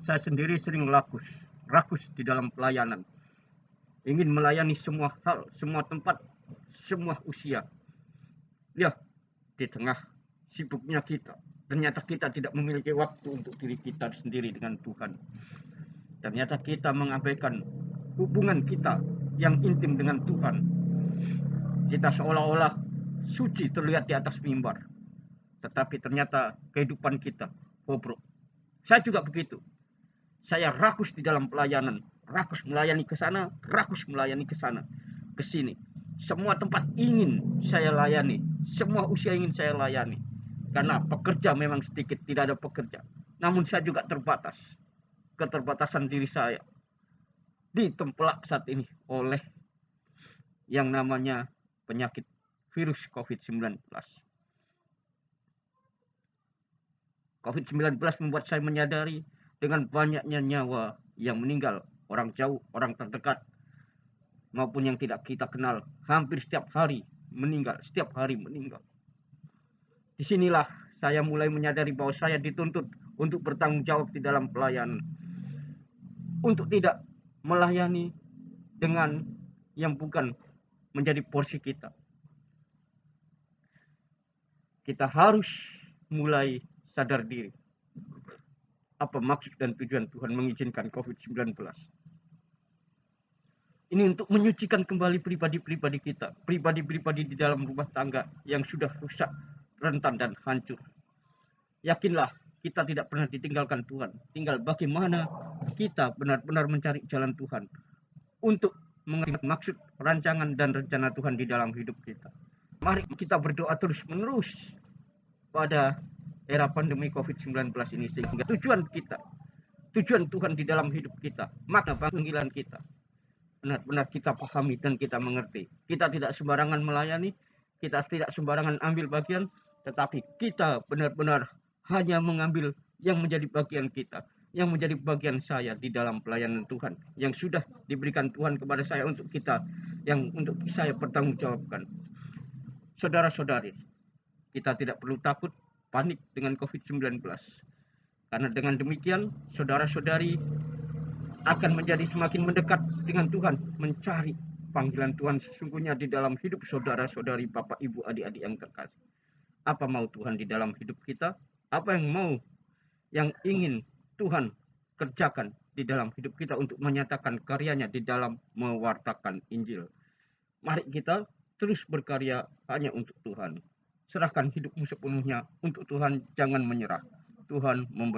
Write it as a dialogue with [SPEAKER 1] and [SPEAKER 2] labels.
[SPEAKER 1] Saya sendiri sering rakus di dalam pelayanan. Ingin melayani semua hal, semua tempat, semua usia. Ya, di tengah sibuknya kita, ternyata kita tidak memiliki waktu untuk diri kita sendiri dengan Tuhan. Ternyata kita mengabaikan hubungan kita yang intim dengan Tuhan. Kita seolah-olah suci terlihat di atas mimbar, tetapi ternyata kehidupan kita bobrok. Saya juga begitu. Saya rakus di dalam pelayanan, rakus melayani ke sana, rakus melayani ke sana, ke sini. Semua tempat ingin saya layani, semua usia ingin saya layani. Karena pekerja memang sedikit, tidak ada pekerja. Namun saya juga terbatas. Keterbatasan diri saya ditempelak saat ini oleh yang namanya penyakit virus COVID-19. COVID-19 membuat saya menyadari dengan banyaknya nyawa yang meninggal, orang jauh, orang terdekat, maupun yang tidak kita kenal, hampir setiap hari meninggal. Disinilah saya mulai menyadari bahwa saya dituntut untuk bertanggung jawab di dalam pelayanan, untuk tidak melayani dengan yang bukan menjadi porsi kita. Kita harus mulai sadar diri. Apa maksud dan tujuan Tuhan mengizinkan COVID-19? Ini untuk menyucikan kembali pribadi-pribadi kita, pribadi-pribadi di dalam rumah tangga yang sudah rusak, rentan, dan hancur. Yakinlah, kita tidak pernah ditinggalkan Tuhan. Tinggal bagaimana kita benar-benar mencari jalan Tuhan untuk mengerti maksud, rancangan, dan rencana Tuhan di dalam hidup kita. Mari kita berdoa terus-menerus pada era pandemi COVID-19 ini, sehingga tujuan Tuhan di dalam hidup kita, makna panggilan kita, benar-benar kita pahami dan kita mengerti. Kita tidak sembarangan melayani, kita tidak sembarangan ambil bagian, tetapi kita benar-benar hanya mengambil yang menjadi bagian kita, yang menjadi bagian saya di dalam pelayanan Tuhan, yang sudah diberikan Tuhan kepada saya untuk kita, yang untuk saya pertanggungjawabkan. Saudara-saudari, kita tidak perlu takut, panik dengan COVID-19. Karena dengan demikian, saudara-saudari akan menjadi semakin mendekat dengan Tuhan, mencari panggilan Tuhan sesungguhnya di dalam hidup saudara-saudari, Bapak, Ibu, adik-adik yang terkasih. Apa mau Tuhan di dalam hidup kita? Apa yang ingin Tuhan kerjakan di dalam hidup kita untuk menyatakan karyanya di dalam mewartakan Injil? Mari kita terus berkarya hanya untuk Tuhan. Serahkan hidupmu sepenuhnya untuk Tuhan, jangan menyerah. Tuhan memberi